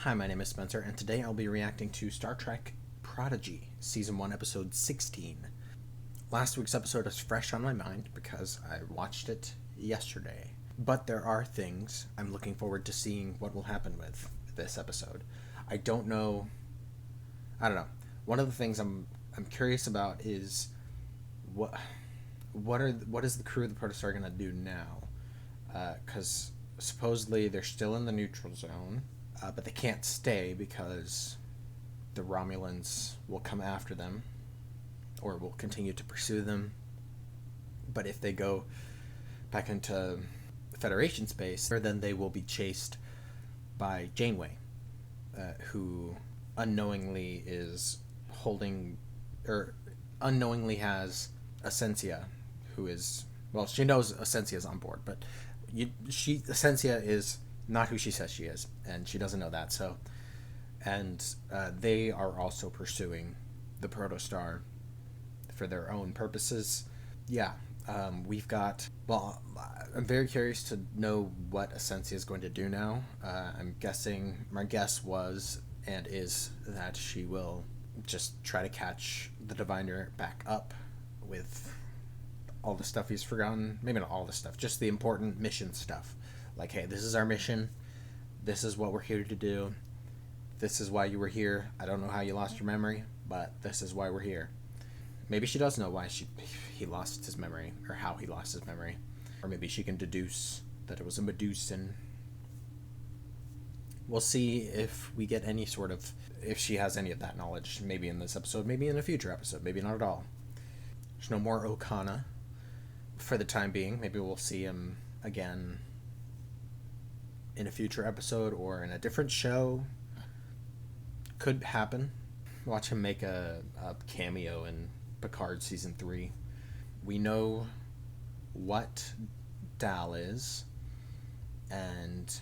Hi, my name is Spencer, and today I'll be reacting to Star Trek Prodigy, Season 1, Episode 16. Last week's episode is fresh on my mind because I watched it yesterday. But there are things I'm looking forward to seeing what will happen with this episode. I don't know. One of the things I'm curious about is what is the crew of the Protostar going to do now? Because supposedly they're still in the neutral zone. But they can't stay because the Romulans will come after them or will continue to pursue them. But if they go back into Federation space, then they will be chased by Janeway, who unknowingly is unknowingly has Essentia, who is, well, she knows Essentia is on board, but Essentia is not who she says she is, and she doesn't know that. So, and they are also pursuing the Protostar for their own purposes. Yeah, we've got. Well, I'm very curious to know what Essentia is going to do now. I'm guessing. My guess was and is that she will just try to catch the Diviner back up with all the stuff he's forgotten. Maybe not all the stuff, just the important mission stuff. Like, hey, this is our mission. This is what we're here to do. This is why you were here. I don't know how you lost your memory, but this is why we're here. Maybe she does know why he lost his memory, or how he lost his memory. Or maybe she can deduce that it was a Medusan. We'll see if we get any sort of, if she has any of that knowledge. Maybe in this episode, maybe in a future episode, maybe not at all. There's no more Okana for the time being. Maybe we'll see him again in a future episode or in a different show. Could happen. Watch him make a cameo in Picard Season 3. We know what Dal is, and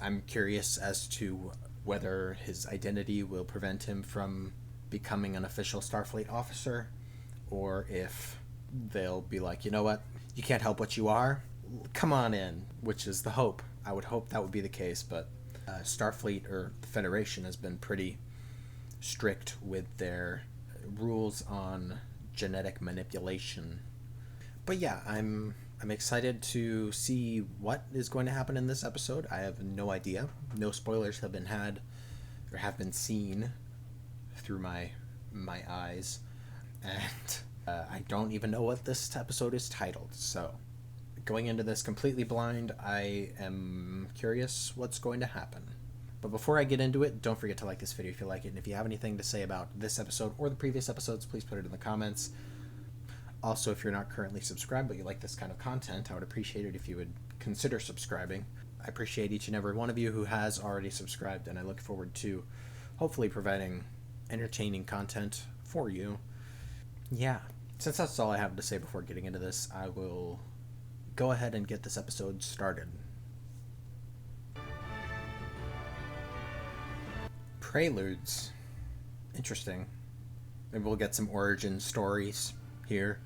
I'm curious as to whether his identity will prevent him from becoming an official Starfleet officer, or if they'll be like, you know what, you can't help what you are, come on in, which is the hope. I would hope that would be the case, but Starfleet, or the Federation, has been pretty strict with their rules on genetic manipulation. But yeah, I'm excited to see what is going to happen in this episode. I have no idea. No spoilers have been seen through my eyes, and I don't even know what this episode is titled. So, going into this completely blind, I am curious what's going to happen. But before I get into it, don't forget to like this video if you like it, and if you have anything to say about this episode or the previous episodes, please put it in the comments. Also, if you're not currently subscribed but you like this kind of content, I would appreciate it if you would consider subscribing. I appreciate each and every one of you who has already subscribed, and I look forward to hopefully providing entertaining content for you. Yeah, since that's all I have to say before getting into this, I will go ahead and get this episode started. Preludes. Interesting. Maybe we'll get some origin stories here.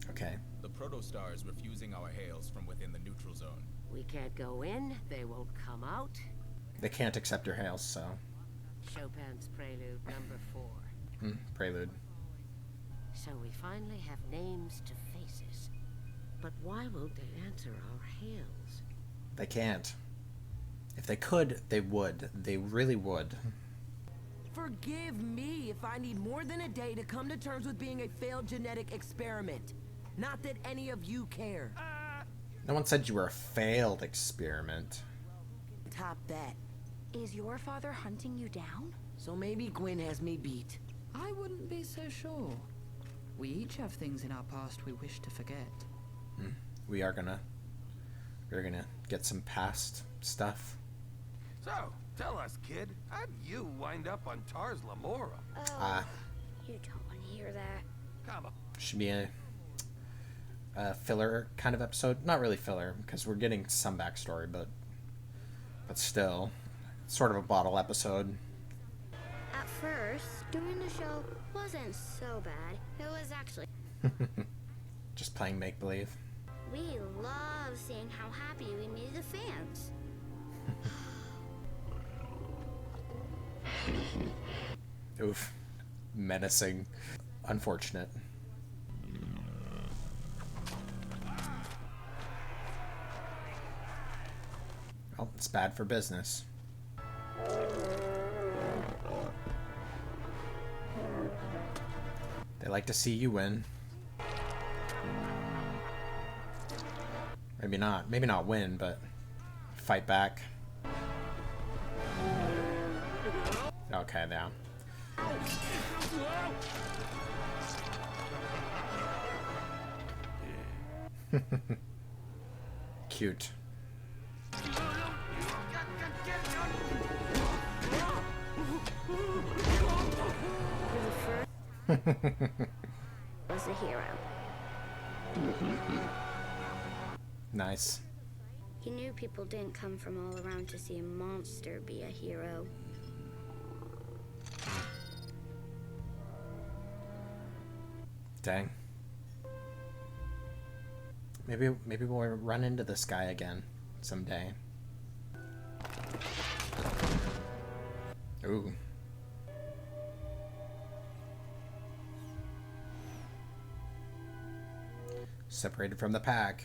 Okay. The Protostar is refusing our hails from within the neutral zone. We can't go in, they won't come out. They can't accept your hails, so. Chopin's Prelude number 4. Prelude. So we finally have names to faces. But why won't they answer our hails? They can't. If they could, they would. They really would. Forgive me if I need more than a day to come to terms with being a failed genetic experiment. Not that any of you care. No one said you were a failed experiment. Top that. Is your father hunting you down? So maybe Gwen has me beat. I wouldn't be so sure. We each have things in our past we wish to forget. We're gonna get some past stuff. So, tell us, kid, how'd you wind up on Tars Lamora? You don't want to hear that. Come on. Should be a filler kind of episode. Not really filler, because we're getting some backstory, but still, sort of a bottle episode. At first, doing the show wasn't so bad. It was actually... Just playing make-believe. We love seeing how happy we made the fans. Oof. Menacing. Unfortunate. Oh, it's bad for business. They like to see you win. Maybe not. Maybe not win, but fight back. Okay, now. Cute. Was a hero. Nice. He knew people didn't come from all around to see a monster be a hero. Dang. Maybe we'll run into this guy again someday. Ooh. Separated from the pack.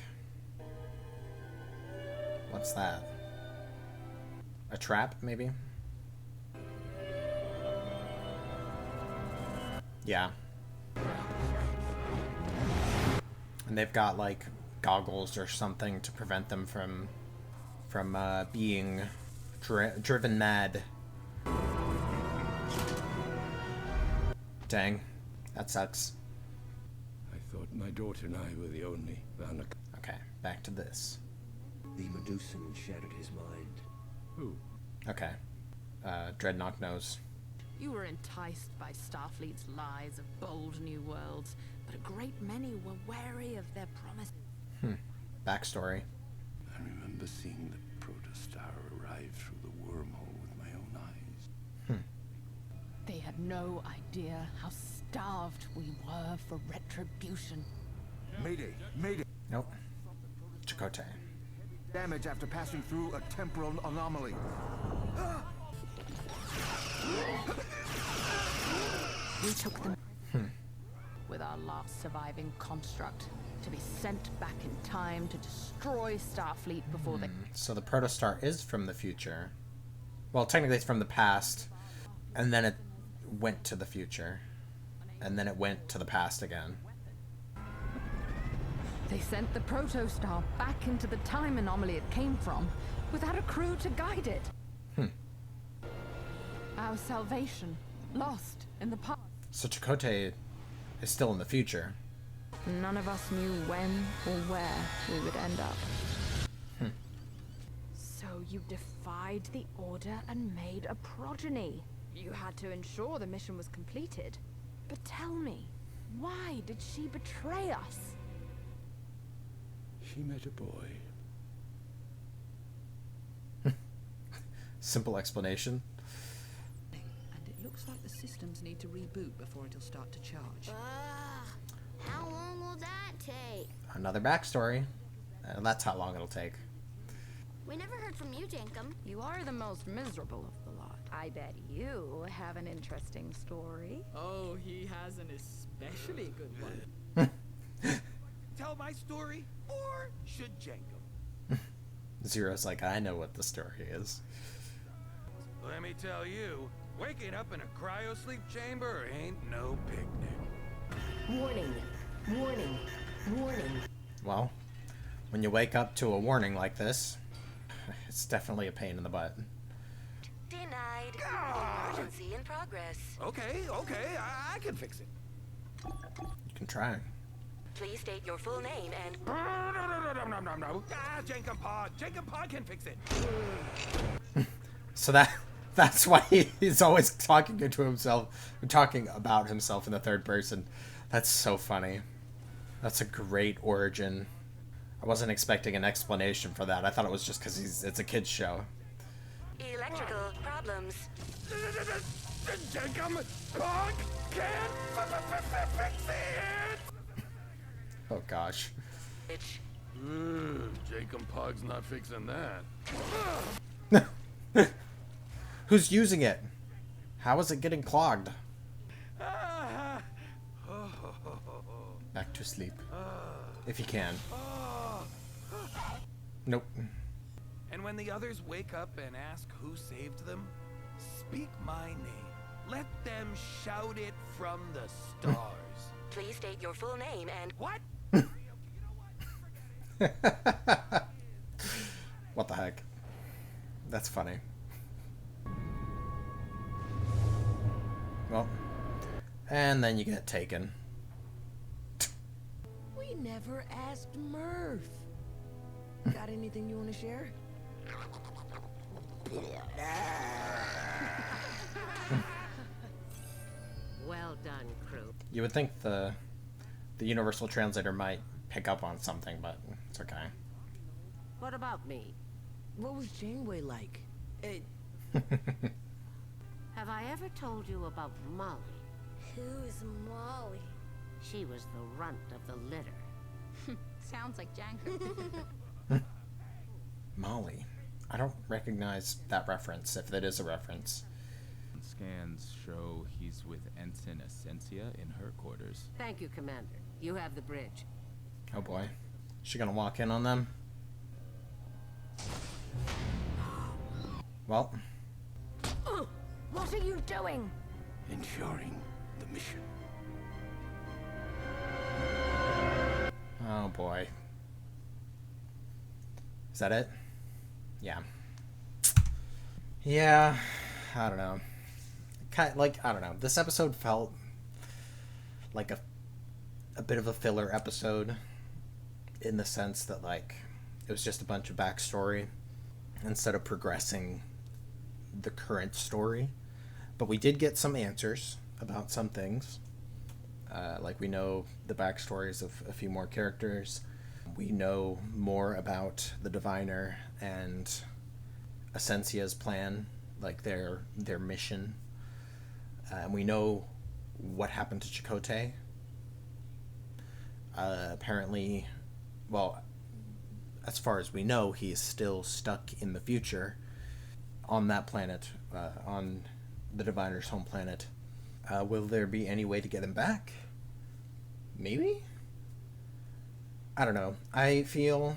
What's that? A trap, maybe? Yeah. And they've got, like, goggles or something to prevent them from being driven mad. Dang. That sucks. I thought my daughter and I were the only Vanak. Okay, back to this. The Medusan shattered his mind. Who? Okay. Dreadnought knows. You were enticed by Starfleet's lies of bold new worlds, but a great many were wary of their promise. Backstory. I remember seeing the protostar arrive through the wormhole with my own eyes. They had no idea how starved we were for retribution. Mayday! Mayday! Nope. Chakotay. Damage after passing through a temporal anomaly. We took them with our last surviving construct to be sent back in time to destroy Starfleet before they... So the protostar is from the future. Well, technically it's from the past, and then it went to the future, and then it went to the past again. They sent the protostar back into the time anomaly it came from, without a crew to guide it. Our salvation, lost in the past. So Chakotay is still in the future. None of us knew when or where we would end up. So you defied the order and made a progeny. You had to ensure the mission was completed. But tell me, why did she betray us? She met a boy. Simple explanation. And it looks like the systems need to reboot before it'll start to charge. How long will that take? Another backstory. That's how long it'll take. We never heard from you, Jankum. You are the most miserable of the lot. I bet you have an interesting story. Oh, he has an especially good one. Tell my story, or should Jankum? Zero's like, I know what the story is. Let me tell you, waking up in a cryo-sleep chamber ain't no picnic. Warning. Warning. Warning. Well, when you wake up to a warning like this, it's definitely a pain in the butt. Denied. Emergency in progress. Okay, I can fix it. You can try. Please state your full name and... No. Jankum Pod can fix it. So that's why he's always talking to himself, talking about himself in the third person. That's so funny. That's a great origin. I wasn't expecting an explanation for that. I thought it was just because it's a kid's show. Electrical problems. Jankum Pod can't fix it. Oh gosh. Jankum Pod's not fixing that. Who's using it? How is it getting clogged? Ah. Back to sleep. If you can. Nope. And when the others wake up and ask who saved them, speak my name. Let them shout it from the stars. Please state your full name and... What? What the heck? That's funny. Well, and then you get taken. We never asked Murph. Got anything you want to share? Well done, crew. You would think the universal translator might pick up on something, but it's okay. What about me? What was Janeway like? Have I ever told you about Molly? Who's Molly? She was the runt of the litter. Sounds like Janko. Molly. I don't recognize that reference, if that is a reference. Scans show he's with Ensign Essentia in her quarters. Thank you, Commander. You have the bridge. Oh boy. Is she gonna walk in on them? Well. What are you doing? Ensuring the mission. Oh boy. Is that it? Yeah. Yeah. I don't know. I don't know. This episode felt like a bit of a filler episode, in the sense that, like, it was just a bunch of backstory instead of progressing the current story. But we did get some answers about some things. Like, we know the backstories of a few more characters. We know more about the Diviner and Essensia's plan, like their mission. And we know what happened to Chakotay. Apparently, well, as far as we know, he is still stuck in the future on that planet, on the Diviner's home planet. Will there be any way to get him back? Maybe? I don't know. I feel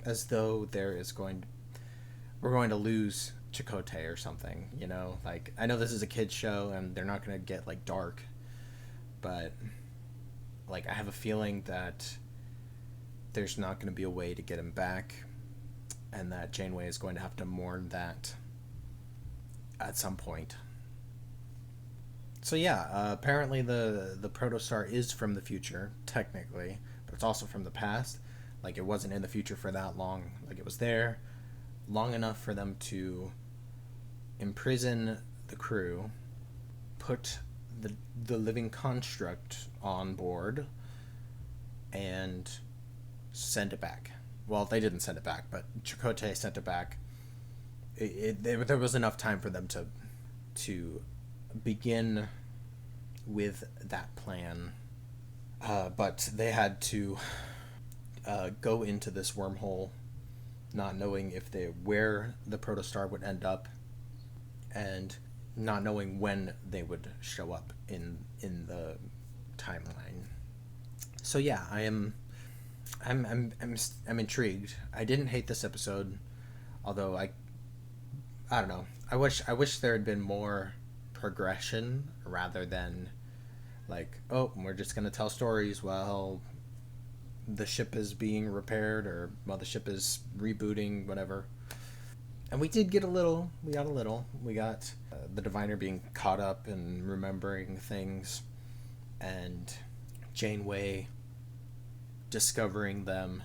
as though we're going to lose Chakotay or something, you know? Like, I know this is a kid's show and they're not going to get, like, dark, but, like, I have a feeling that there's not going to be a way to get him back, and that Janeway is going to have to mourn that at some point. So yeah, apparently the protostar is from the future, technically, but it's also from the past. Like, it wasn't in the future for that long. Like, it was there long enough for them to imprison the crew, put the living construct on board, and send it back. Well, they didn't send it back, but Chakotay sent it back. There was enough time for them to begin with that plan, but they had to go into this wormhole, not knowing where the protostar would end up, and not knowing when they would show up in the timeline. So yeah, I'm intrigued. I didn't hate this episode, although I don't know. I wish there had been more progression rather than, like, oh, we're just gonna tell stories while the ship is being repaired, or while the ship is rebooting, whatever. And we did get a little. We got the Diviner being caught up and remembering things, and Janeway discovering them,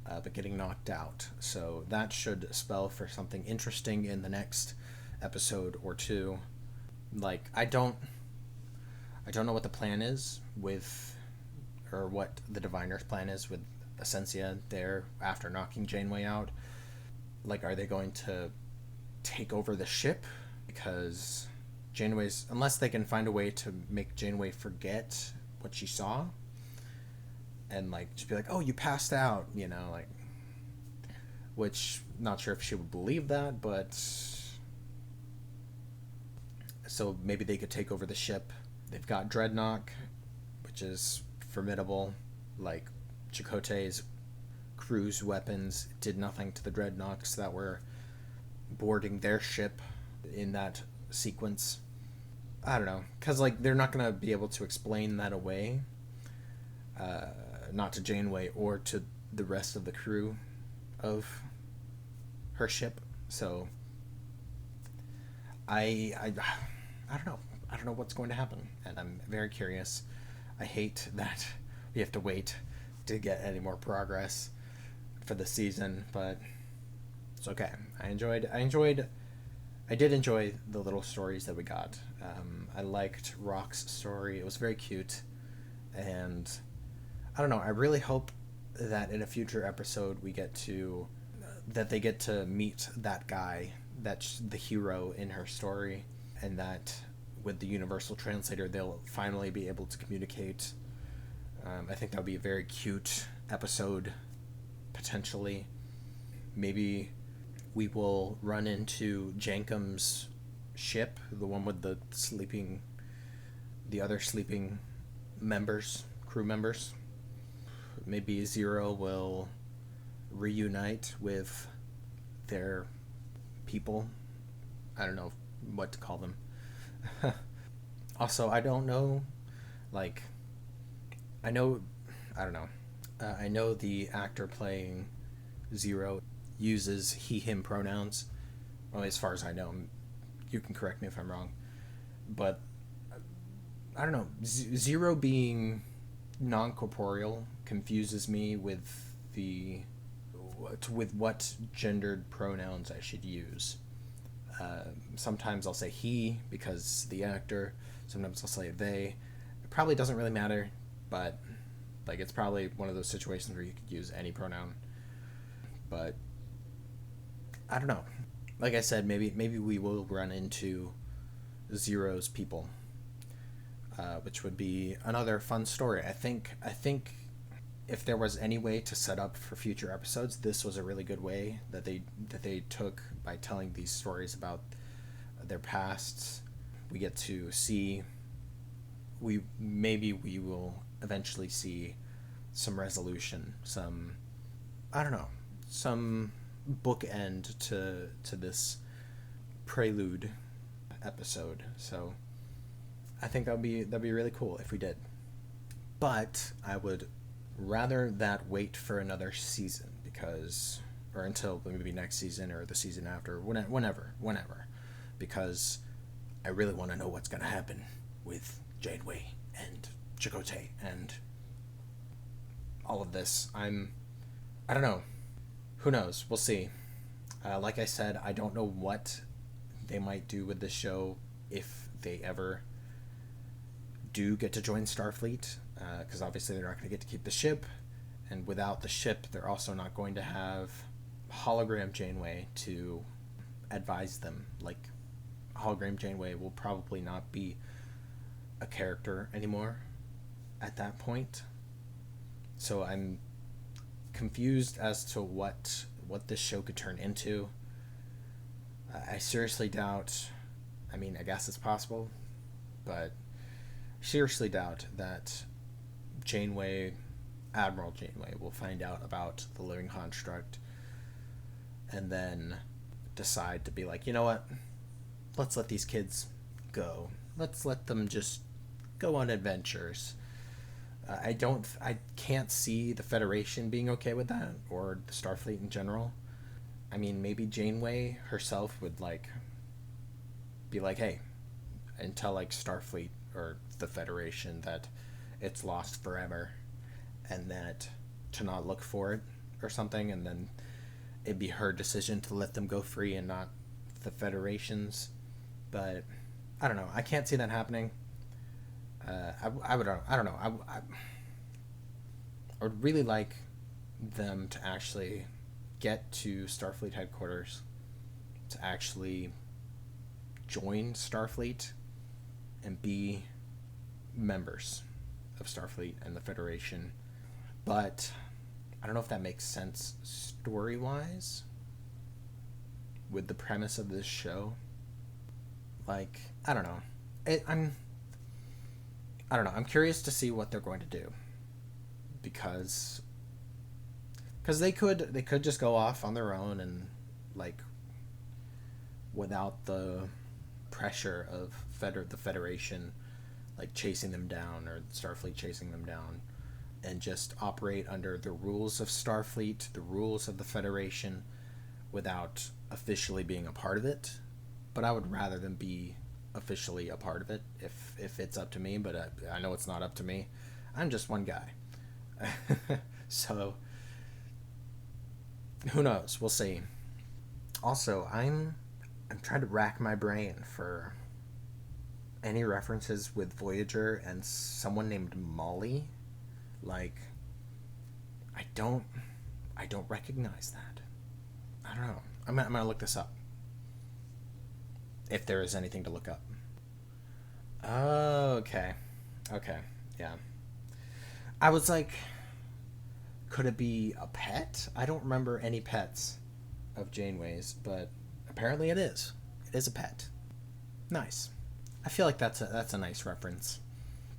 but getting knocked out. So that should spell for something interesting in the next episode or two. Like, I don't know what the plan is with, or what the Diviner's plan is with Essentia there after knocking Janeway out. Like, are they going to take over the ship? Because unless they can find a way to make Janeway forget what she saw, and, like, just be like, oh, you passed out, you know, like, which, not sure if she would believe that, but so maybe they could take over the ship. They've got Dreadnought, which is formidable. Like, Chakotay's cruise weapons did nothing to the Dreadnoughts that were boarding their ship in that sequence. I don't know, because, like, they're not going to be able to explain that away, not to Janeway or to the rest of the crew of her ship. So I don't know. I don't know what's going to happen, and I'm very curious. I hate that we have to wait to get any more progress for the season, but it's okay. I did enjoy the little stories that we got. I liked Rok's story. It was very cute, and I don't know. I really hope that in a future episode they get to meet that guy, that's the hero in her story, and that with the universal translator they'll finally be able to communicate. I think that would be a very cute episode, potentially. Maybe we will run into Jankum's ship, the one with the other sleeping crew members. Maybe Zero will reunite with their people. I don't know what to call them. Also, I don't know, like, I know the actor playing Zero uses he, him pronouns. Well, as far as I know. You can correct me if I'm wrong. But, I don't know. Zero being non-corporeal confuses me with what gendered pronouns I should use. Sometimes I'll say he because the actor. Sometimes I'll say they. It probably doesn't really matter, but like, it's probably one of those situations where you could use any pronoun. But I don't know. Like I said, maybe we will run into Zero's people, which would be another fun story. I think if there was any way to set up for future episodes, this was a really good way that they took by telling these stories about their pasts. We get to see. Maybe we will eventually see some resolution, some bookend to this prelude episode. So I think that'd be really cool if we did. But I would rather that wait for another season, or until maybe next season or the season after, whenever, because I really want to know what's going to happen with Janeway and Chakotay and all of this. I don't know. Who knows? We'll see. Like I said, I don't know what they might do with this show if they ever do get to join Starfleet, because obviously they're not going to get to keep the ship, and without the ship they're also not going to have hologram Janeway to advise them. Like, hologram Janeway will probably not be a character anymore at that point, so I'm confused as to what this show could turn into. I seriously doubt, I mean, I guess it's possible, but seriously doubt that Admiral Janeway will find out about the living construct and then decide to be like, you know what, let's let these kids go. Let's let them just go on adventures. I can't see the Federation being okay with that, or the Starfleet in general. I mean, maybe Janeway herself would be like, hey, and tell Starfleet or the Federation that it's lost forever, and that to not look for it or something, and then it'd be her decision to let them go free and not the Federation's. But I don't know. I can't see that happening. I don't know. I would really like them to actually get to Starfleet headquarters, to actually join Starfleet and be members of Starfleet and the Federation. But I don't know if that makes sense story-wise with the premise of this show. Like, I don't know. I don't know. I'm curious to see what they're going to do, because they could just go off on their own and, like, without the pressure of the Federation, like, chasing them down, or Starfleet chasing them down, and just operate under the rules of Starfleet, the rules of the Federation, without officially being a part of it. But I would rather them be officially a part of it if it's up to me, but I know it's not up to me. I'm just one guy. So who knows? We'll see. Also, I'm trying to rack my brain for any references with Voyager and someone named Molly. Like, I don't recognize that. I don't know. I'm gonna look this up, if there is anything to look up. Oh, okay, yeah. I was like, could it be a pet? I don't remember any pets of Janeway's, but apparently it is. It is a pet. Nice. I feel like that's a nice reference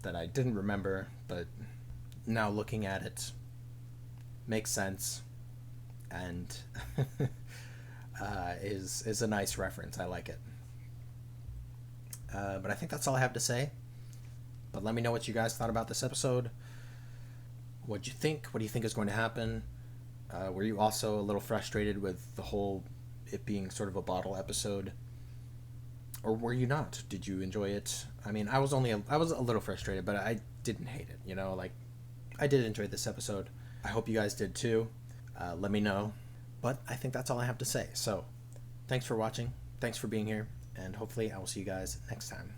that I didn't remember, but now looking at it makes sense, and is a nice reference. I like it. But I think that's all I have to say. But let me know what you guys thought about this episode. What'd you think? What do you think is going to happen? Were you also a little frustrated with the whole it being sort of a bottle episode? Or were you not? Did you enjoy it? I mean, I was a little frustrated, but I didn't hate it. You know, like, I did enjoy this episode. I hope you guys did too. Let me know. But I think that's all I have to say. So, thanks for watching. Thanks for being here. And hopefully I will see you guys next time.